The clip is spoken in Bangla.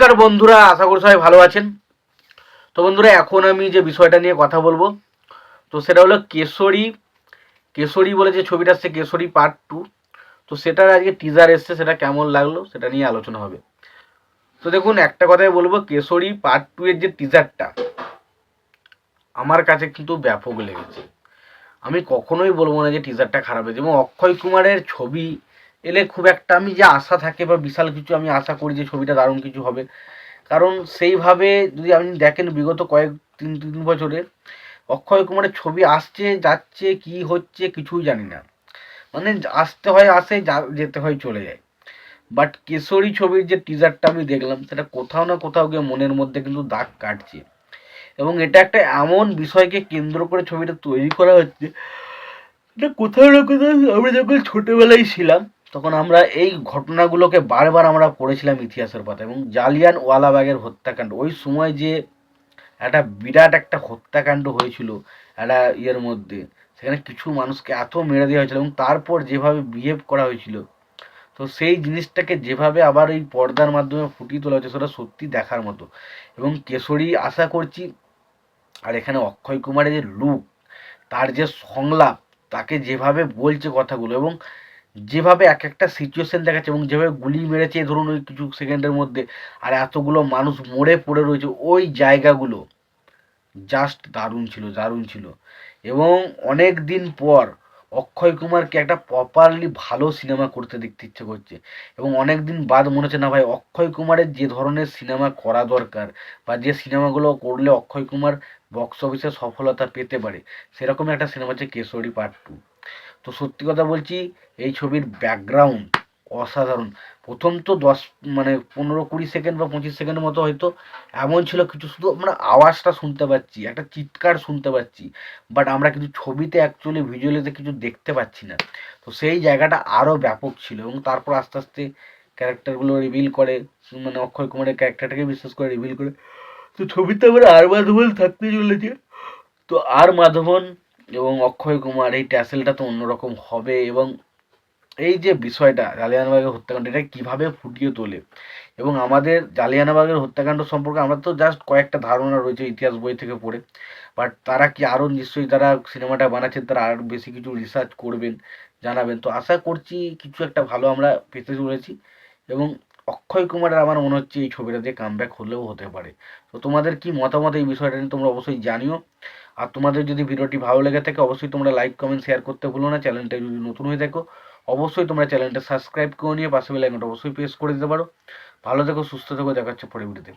নমস্কার বন্ধুরা, আশা করি সবাই ভালো আছেন। তো বন্ধুরা, এখন আমি যে বিষয়টা নিয়ে কথা বলবো, তো সেটা হলো কেশরী। কেশরী বলে যে ছবিটা আসছে, কেশরী পার্ট 2। তো সেটার আজকে টিজার এসছে, সেটা কেমন লাগলো সেটা নিয়ে আলোচনা হবে। তো দেখুন, একটা কথাই বলবো, কেশরী পার্ট 2 এর যে টিজারটা আমার কাছে কিন্তু ব্যাপক লেগেছে। আমি কখনোই বলবো না যে টিজারটা খারাপ হয়েছে, এবং অক্ষয় কুমারের ছবি এলে খুব একটা আমি যে আশা থাকে বা বিশাল কিছু আমি আশা করি যে ছবিটা দারুণ কিছু হবে। কারণ সেইভাবে যদি আপনি দেখেন বিগত কয়েক তিন তিন বছরে অক্ষয় কুমারের ছবি আসছে যাচ্ছে, কি হচ্ছে কিছুই জানি না। মানে আসতে হয় আসে, যেতে হয় চলে যায়। বাট কেশরী ছবির যে টিজারটা আমি দেখলাম, সেটা কোথাও না কোথাও গিয়ে মনের মধ্যে কিন্তু দাগ কাটছে। এবং এটা একটা এমন বিষয়কে কেন্দ্র করে ছবিটা তৈরি করা হচ্ছে, এটা কোথাও না কোথাও আমরা যখন ছোটবেলায় ছিলাম তখন আমরা এই ঘটনাগুলোকে বারবার আমরা পড়েছিলাম ইতিহাসের পাতা। এবং জালিয়ান ওয়ালাবাগের হত্যাকাণ্ড, ওই সময় যে একটা বিরাট একটা হত্যাকাণ্ড হয়েছিল একটা ইয়ের মধ্যে, সেখানে কিছু মানুষকে এত মেরে দেওয়া হয়েছিল এবং তারপর যেভাবে বিহেভ করা হয়েছিল, তো সেই জিনিসটাকে যেভাবে আবার এই পর্দার মাধ্যমে ফুটিয়ে তোলা হচ্ছে সেটা সত্যি দেখার মতো। এবং কেশরী আশা করছি, আর এখানে অক্ষয় কুমারের যে লুক, তার যে সংলাপ, তাকে যেভাবে বলছে কথাগুলো, এবং যেভাবে এক একটা সিচুয়েশন দেখাচ্ছে, এবং যেভাবে গুলি মেরেছে ধরুন ওই কিছু সেকেন্ডের মধ্যে, আর এতগুলো মানুষ মরে পড়ে রয়েছে ওই জায়গাগুলো, জাস্ট দারুণ ছিল, দারুণ ছিল। এবং অনেক দিন পর অক্ষয় কুমারকে একটা প্রপারলি ভালো সিনেমা করতে দেখতে ইচ্ছে করছে। এবং অনেক দিন বাদ মনে হচ্ছে না ভাই, অক্ষয় কুমারের যে ধরনের সিনেমা করা দরকার বা যে সিনেমাগুলো করলে অক্ষয় কুমার বক্স অফিসে সফলতা পেতে পারে, সেরকম একটা সিনেমা হচ্ছে কেশরী পার্ট 2। তো সত্যি কথা বলছি, এই ছবির ব্যাকগ্রাউন্ড অসাধারণ। প্রথম তো 15-20 সেকেন্ড বা 25 সেকেন্ডের মতো হয়তো এমন ছিল, কিছু শুধু আমরা আওয়াজটা শুনতে পাচ্ছি, একটা চিৎকার শুনতে পাচ্ছি, বাট আমরা কিন্তু ছবিতে অ্যাকচুয়ালি ভিজুয়ালিতে কিছু দেখতে পাচ্ছি না। তো সেই জায়গাটা আরও ব্যাপক ছিল। এবং তারপর আস্তে আস্তে ক্যারেক্টারগুলো রিভিল করে, মানে অক্ষয় কুমারের ক্যারেক্টারটাকে বিশেষ করে রিভিল করে। তো ছবিতে আবার আর মাধবন থাকতে চলেছে। তো আর মাধবন এবং অক্ষয় কুমার, এই ট্যাসেলটা তো অন্যরকম হবে। এবং এই যে বিষয়টা জালিয়ানবাগের হত্যাকাণ্ড, এটা কীভাবে ফুটিয়ে তোলে, এবং আমাদের জালিয়ানবাগের হত্যাকাণ্ড সম্পর্কে আমরা তো জাস্ট কয়েকটা ধারণা রয়েছে ইতিহাস বই থেকে পড়ে, বাট তারা কি আরও নিশ্চয়ই, তারা সিনেমাটা বানাচ্ছেন, তারা আরও বেশি কিছু রিসার্চ করবেন, জানাবেন। তো আশা করছি কিছু একটা ভালো আমরা পেতে চলেছি। এবং অক্ষয় কুমারের আমার মনে হচ্ছে এই ছবিটা দিয়ে কামব্যাক হলেও হতে পারে। তো তোমাদের কি মতামত এই বিষয়টা নিয়ে তোমরা অবশ্যই জানিও। আর তোমাদের যদি ভিডিওটি ভালো লেগে থাকে অবশ্যই তোমরা লাইক কমেন্ট শেয়ার করতে ভুলো না। চ্যানেলটা যদি নতুন হয়ে থাকো অবশ্যই তোমরা চ্যানেলটা সাবস্ক্রাইব করে নিয়ে পাশে বেল আইকনটা অবশ্যই প্রেস করে দিতে পারো। ভালো থেকো, সুস্থ থেকো, দেখা হচ্ছে পরের ভিডিওতে।